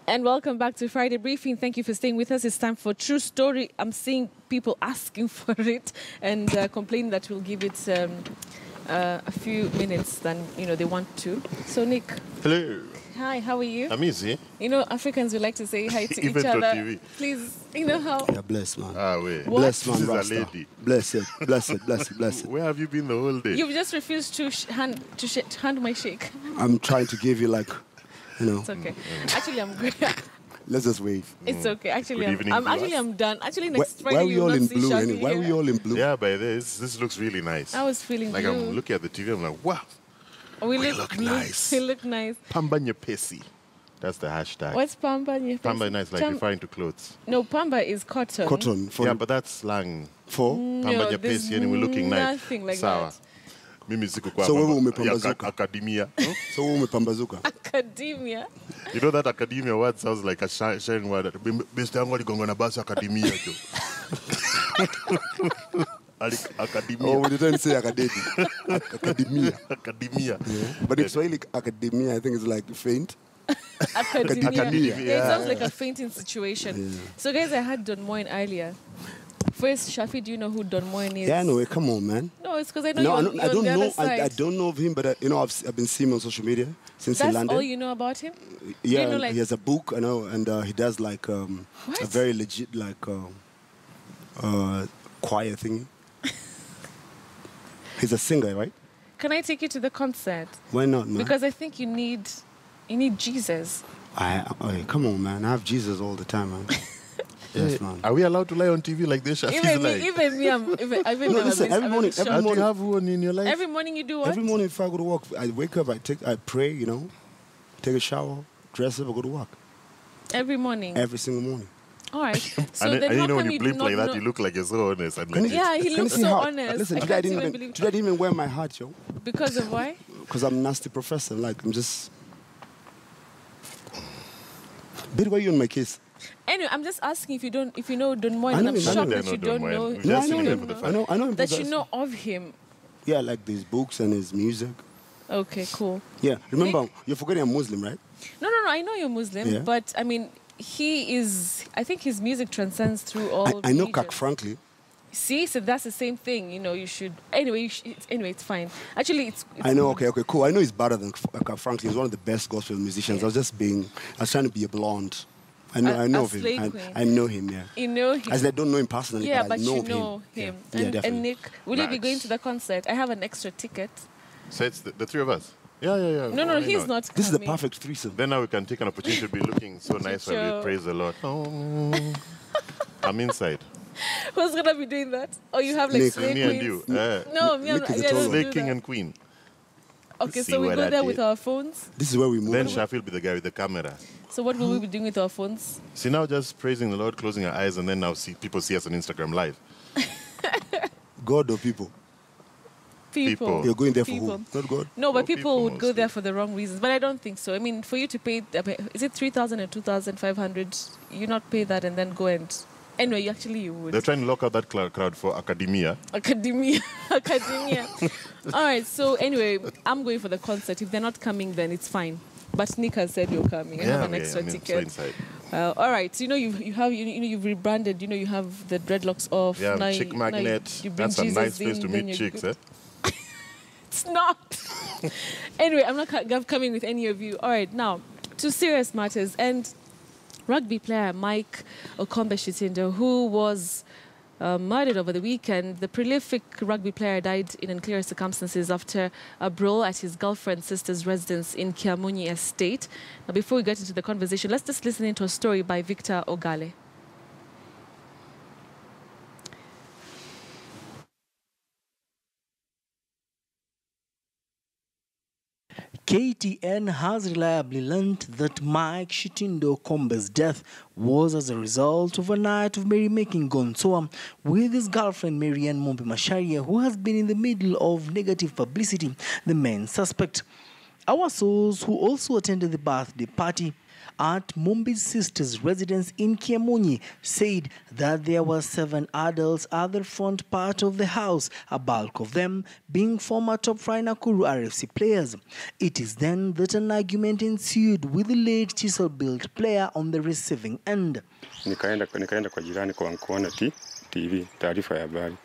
And welcome back to Friday Briefing. Thank you for staying with us. It's time for True Story. I'm seeing people asking for it and complaining that we'll give it a few minutes than they want to. So Nick. Hello. Hi, how are you? I'm easy. Africans would like to say hi to Even each other. TV. Please, how? Yeah, bless, man. Ah, wait. Bless, man, This is a Rasta. lady. Bless it, bless it, bless it, bless it. Where have you been the whole day? You've just refused to hand my shake. I'm trying to give you It's okay. Actually, I'm great. Let's just wave. It's okay. Actually, Good evening, I'm done. Actually, next Why Friday are we you will all not in see blue? Shafi Why are here. we all in blue? Yeah, by this looks really nice. I was feeling like blue. I'm looking at the TV, I'm like, wow. We look nice. We look nice. Pamba nyepesi. That's the hashtag. What's pamba nyepesi? Pamba nice, like referring to clothes. No, pamba is cotton. Cotton. Yeah, but that's slang. For? Pamba nyepesi, and we're looking nice. Nothing like Sawa. that. Mimi siku kwa So wewe umepambazuka. Academia. So wewe umepambazuka. Academia. You know that academia word sounds like a sharing word. Best yangu aligonga na basi academia jo. Academia. Oh, we're trying to say academia. Academia. Academia. Yeah. But if Swahili academia, I think it's like faint. Academia. Yeah. It sounds like a fainting situation. Yeah. So guys, I had Don Moen earlier. First, Shafi, do you know who Don Moen is? Yeah, no, come on, man. No, it's because I know No, you're I don't on the know. other side. I don't know of him, but I've been seeing him on social media since he That's landed. all you know about him? Yeah, you know, he has a book, I know, and he does a very legit choir thing. He's a singer, right? Can I take you to the concert? Why not, man? Because I think you need Jesus. Come on, man. I have Jesus all the time, man. Yes, man. Are we allowed to lie on TV like this? Even me, No, listen, every morning, Do you have one in your life? Every morning you do what? every morning if I go to work, I wake up, I pray, take a shower, dress up, I go to work. Every morning? Every single morning. All right. So and then you how know when come you do blink not like that, know- you look like you're so honest. And Can legit. Yeah, he Can you looks see so how? honest. Listen, I today I can't even didn't believe. even wear my hat, yo. Because of why? Because I'm a nasty professor. I'm just... Babe, why are you on my case? Anyway, I'm just asking if you know Don Moen, I and know I'm him. shocked I know that you Don don't Moen. know. We've just I know seen him him. for the I know him. That you because- know of him. Yeah, like his books and his music. Okay, cool. Yeah, remember, you're forgetting I'm Muslim, right? No, I know you're Muslim, Yeah. but I mean, I think his music transcends through all I know religions. Kak Frankly. See, so that's the same thing. You should. Anyway, it's fine. Actually, it's I know, good. okay, cool. I know he's better than Kak Frankly. He's one of the best gospel musicians. Yeah. I was trying to be a blonde. I know A of him. slay queen. I know him, yeah. You know him. As I don't know him personally, Yeah, but I know you of know him. Yeah, And definitely. Nick, will you be Nice. going to the concert? I have an extra ticket. So it's the three of us. Yeah. No, Why he's not. This is the coming. perfect threesome. Then now we can take an opportunity to be looking so nice when Sure. we praise the Lord. Oh, I'm inside. Who's gonna be doing that? Or you have like Nick. slay Me and queens? you. No, me and Nick is a yeah, tall let's one. do Slay king that. and queen. Okay, See so we what go I there did? with our phones. This is where we move. Then Shafi will be the guy with the camera. So what will we be doing with our phones? See, now just praising the Lord, closing our eyes, and then now people see us on Instagram live. God or people? People. You're going there for People. who? Not God? No, but For people people would go mostly. there for the wrong reasons. But I don't think so. I mean, for you to pay, is it 3,000 and 2,500? You not pay that and then go and... Anyway, you would. They're trying to lock out that crowd for academia. Academia. All right, so anyway, I'm going for the concert. If they're not coming, then it's fine. But Nick has said you're coming. I have an extra So ticket. inside. All right, so you've rebranded. You have the dreadlocks off. Yeah, now chick you magnet. you bring That's a Jesus nice place in, to then meet you're chicks, good. eh? It's not. Anyway, I'm not coming with any of you. All right, now to serious matters. And rugby player Mike Okombe Shitindo, who was murdered over the weekend. The prolific rugby player died in unclear circumstances after a brawl at his girlfriend's sister's residence in Kiamunyi Estate. Now, before we get into the conversation, let's just listen into a story by Victor Ogale. KTN has reliably learnt that Mike Shitindo Okombe's death was as a result of a night of merrymaking gone sour with his girlfriend Marianne Mombe Masharia, who has been in the middle of negative publicity, the main suspect. Our source, who also attended the birthday party at Mumbi's sister's residence in Kiamunyi, said that there were 7 adults at the front part of the house, a bulk of them being former top fry Nakuru RFC players. It is then that an argument ensued with the late chisel-built player on the receiving end. Nikaenda kwa jirani kuona TV, taarifa ya habari.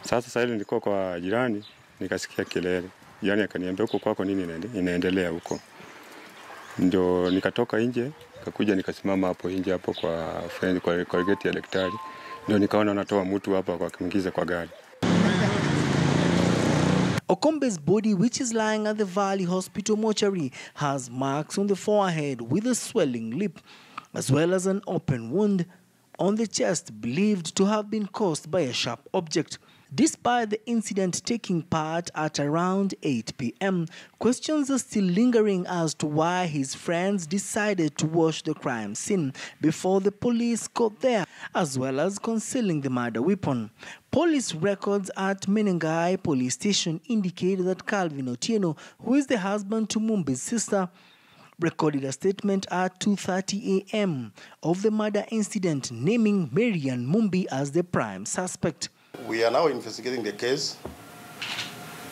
Sasa ile nilikuwa kwa jirani, nikasikia kelele. Jirani akaniambia huko kwako nini inaendelea huko. Ndio nikatoka nje, nikakuja nikasimama hapo nje hapo kwa friend kwa gate ya daktari. Ndio nikaona wanatoa mtu hapa kwa kuingiza kwa gari. Okombe's body, which is lying at the Valley Hospital mortuary, has marks on the forehead with a swelling lip, as well as an open wound on the chest believed to have been caused by a sharp object. Despite the incident taking part at around 8 p.m., questions are still lingering as to why his friends decided to watch the crime scene before the police got there, as well as concealing the murder weapon. Police records at Menengai police station indicate that Calvin Otieno, who is the husband to Mumbi's sister, recorded a statement at 2:30 a.m. of the murder incident, naming Marian Mumbi as the prime suspect. We are now investigating the case,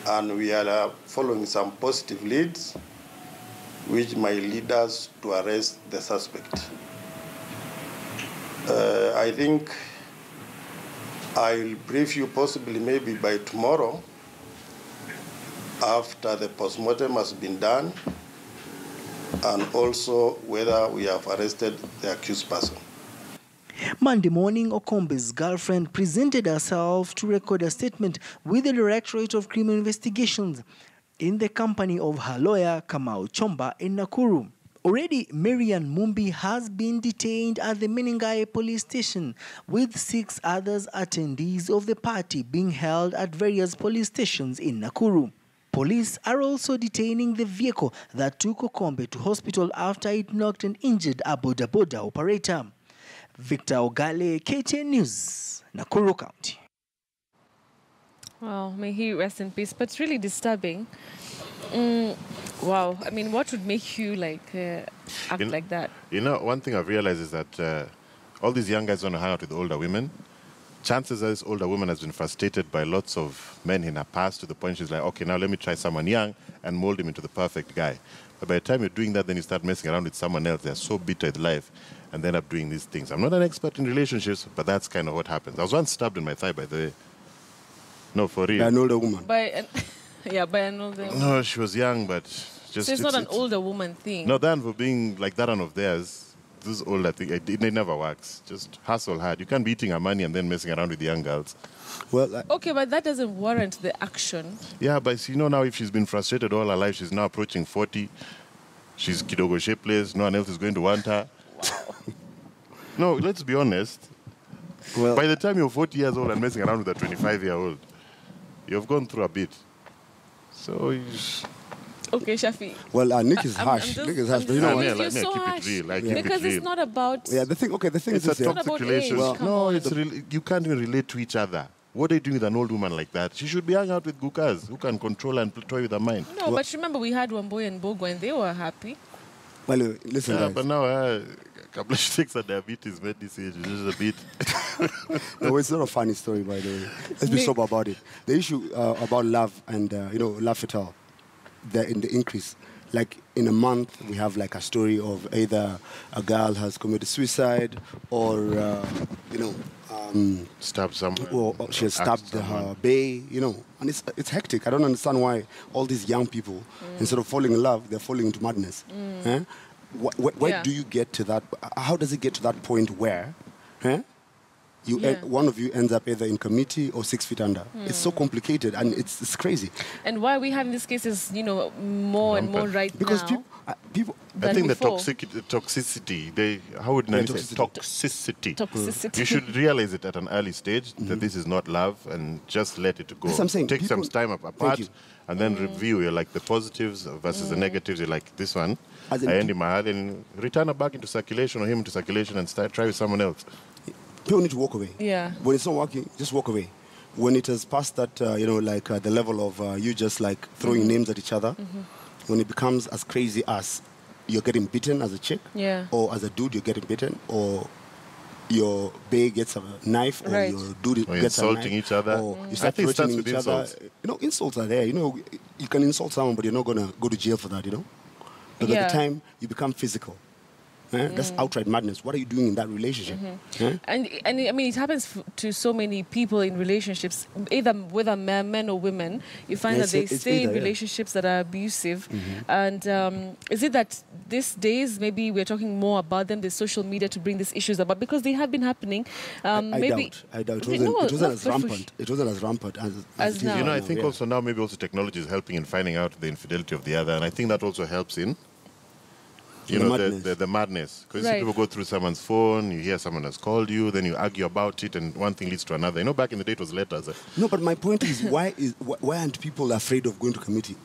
and we are following some positive leads, which might lead us to arrest the suspect. I think I'll brief you possibly maybe by tomorrow, after the postmortem has been done, and also whether we have arrested the accused person. Monday morning, Okombe's girlfriend presented herself to record a statement with the Directorate of Criminal Investigations in the company of her lawyer, Kamau Chomba, in Nakuru. Already, Marian Mumbi has been detained at the Menengai police station, with 6 others attendees of the party being held at various police stations in Nakuru. Police are also detaining the vehicle that took Okombe to hospital after it knocked and injured a boda operator. Victor Ogale, KTN News, Nakuru County. Well, may he rest in peace. But it's really disturbing. Wow. I mean, what would make you act like that? You know, one thing I've realized is that all these young guys want to hang out with older women. Chances are this older woman has been frustrated by lots of men in her past to the point she's like, okay, now let me try someone young and mold him into the perfect guy. But by the time you're doing that, then you start messing around with someone else. They're so bitter with life and they end up doing these things. I'm not an expert in relationships, but that's kind of what happens. I was once stabbed in my thigh, by the way. No, for real. By an older woman. By an older woman. No, she was young, but just... So it's not an older woman thing. No, than for being like that one of theirs. This older thing, it never works. Just hustle hard. You can't be eating her money and then messing around with the young girls. Well, okay, but that doesn't warrant the action. Yeah, but you know now if she's been frustrated all her life, she's now approaching 40. She's kidogo shapeless. No one else is going to want her. Wow. No, let's be honest. Well, by the time you're 40 years old and messing around with a 25-year-old, you've gone through a bit. So... Okay, Shafi. Well, Nick is harsh. Nick is harsh, but you know what? You're so harsh. Because it's not about... Yeah, the thing is... It's a toxic relationship. Well, no, you can't even relate to each other. What are you doing with an old woman like that? She should be hanging out with gukas who can control and toy with her mind. No, but remember we had Wamboy and Bogo and they were happy. Well, listen, guys. But now, a couple of chicks at diabetes made this age. It's just a bit... No, it's not a funny story, by the way. Let's be sober about it. The issue about love and, love at all, in the increase. Like in a month, we have like a story of either a girl has committed suicide or, stabbed someone. Or she has stabbed her bae, And it's hectic. I don't understand why all these young people, instead of falling in love, they're falling into madness. Where do you get to that? How does it get to that point where one of you ends up either in committee or 6 feet under? It's so complicated and it's crazy. And why we have these cases, more and more right because now? People I think before. the toxicity, how would I say toxicity? Toxicity. You should realize it at an early stage that this is not love and just let it go. That's what I'm saying. Take some time apart and then review. You're like the positives versus the negatives. You're like, this one, I end in my heart and return her back into circulation or him into circulation and try with someone else. People need to walk away. Yeah. When it's not working, just walk away. When it has passed that, the level of you just like throwing names at each other, when it becomes as crazy as you're getting beaten as a chick, or as a dude you're getting beaten, or your bae gets a knife, or your dude or gets insulting a knife, each other. or you start threatening each other. You know, insults are there. You know, you can insult someone, but you're not gonna go to jail for that. You know, but at the time you become physical. That's outright madness. What are you doing in that relationship? And I mean, it happens to so many people in relationships, either whether men or women. You find that they stay in relationships that are abusive. And is it that these days maybe we're talking more about them, the social media, to bring these issues about, because they have been happening? I doubt. It wasn't as rampant. It wasn't as rampant as now. You know, I think also now maybe also technology is helping in finding out the infidelity of the other, and I think that also helps in the madness. Because people go through someone's phone, you hear someone has called you, then you argue about it, and one thing leads to another. You know, back in the day it was letters. No, but my point is, why aren't people afraid of going to committee?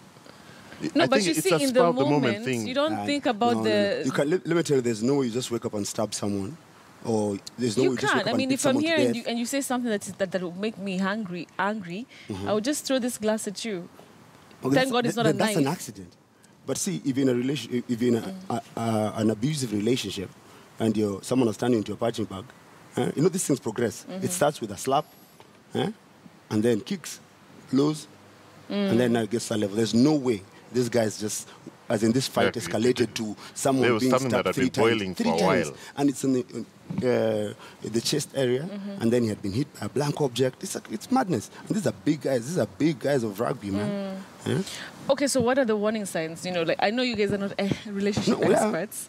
No, but you see, in the moment thing. You don't think about the... You can, let me tell you, there's no way you just wake up and stab someone. Or there's no way you just wake up and beat someone to death. I mean, if I'm here and you say something that will make me angry, I will just throw this glass at you. Okay, Thank God it's not a knife. That's an accident. But see, if you're in a relationship, if you're in an abusive relationship, and someone is standing into your punching bag, you know these things progress. It starts with a slap, and then kicks, blows, and then now it gets to a level. There's no way this guy's just, as in this fight, escalated to someone being stabbed three times, and it's in the chest area, and then he had been hit by a blank object. It's madness. And these are big guys. These are big guys of rugby, man. Okay, so what are the warning signs? You know, like, I know you guys are not relationship experts.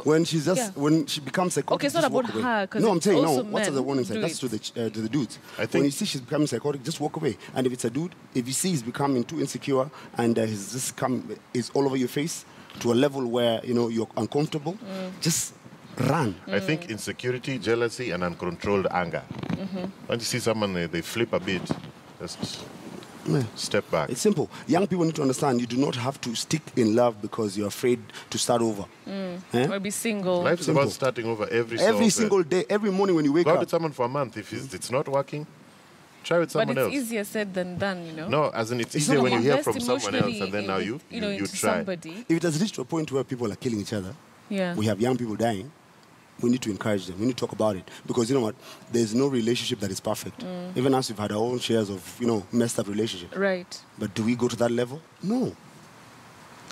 When she becomes psychotic, okay, it's not about her. No, I'm saying what's the warning sign? That's to the dudes. When you see she's becoming psychotic, just walk away. And if it's a dude, if you see he's becoming too insecure and he's all over your face to a level where you're uncomfortable, just run. I think insecurity, jealousy, and uncontrolled anger. When you see someone, they flip a bit, just step back. It's simple. Young people need to understand you do not have to stick in love because you're afraid to start over. Or be single. Life is about starting over every single day, every morning when you wake up. Go out with someone for a month. If it's not working, try with someone else. But it's easier said than done, No, as in it's easier when you hear from someone else and then now you try. Somebody. If it has reached to a point where people are killing each other, we have young people dying, we need to encourage them. We need to talk about it. Because you know what? There's no relationship that is perfect. Even us, we've had our own shares of, messed up relationships. Right. But do we go to that level? No.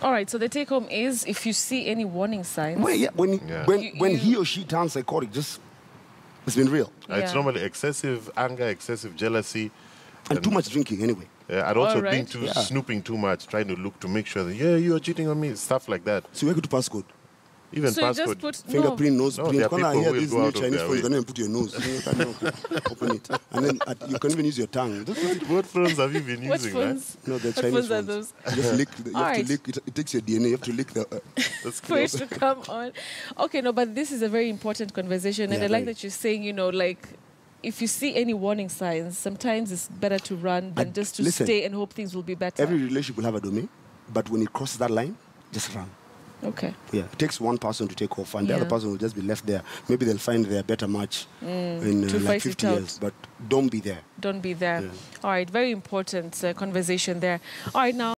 All right, so the take home is, if you see any warning signs... When he or she turns psychotic, it's been real. It's normally excessive anger, excessive jealousy. And too much drinking anyway. And also being snooping too much, trying to look to make sure that, you are cheating on me, stuff like that. So we go to passcode. Even so passcode. Fingerprint, nose print. There are people who will go out Chinese of phones, their you can put your nose. Open it. And then you can even use your tongue. What phones have you been using, phones? No, they're Chinese phones. Are those? Just lick. You have to lick. It takes your DNA. You have to lick the... for it to come on. Okay, no, but this is a very important conversation. And I like that you're saying, like... If you see any warning signs, sometimes it's better to run than just to stay and hope things will be better. Every relationship will have a domain, but when it crosses that line, just run. Okay. Yeah, it takes one person to take off, and the other person will just be left there. Maybe they'll find their better match in like 50 years, but don't be there. Don't be there. Yeah. All right, very important conversation there. All right, now.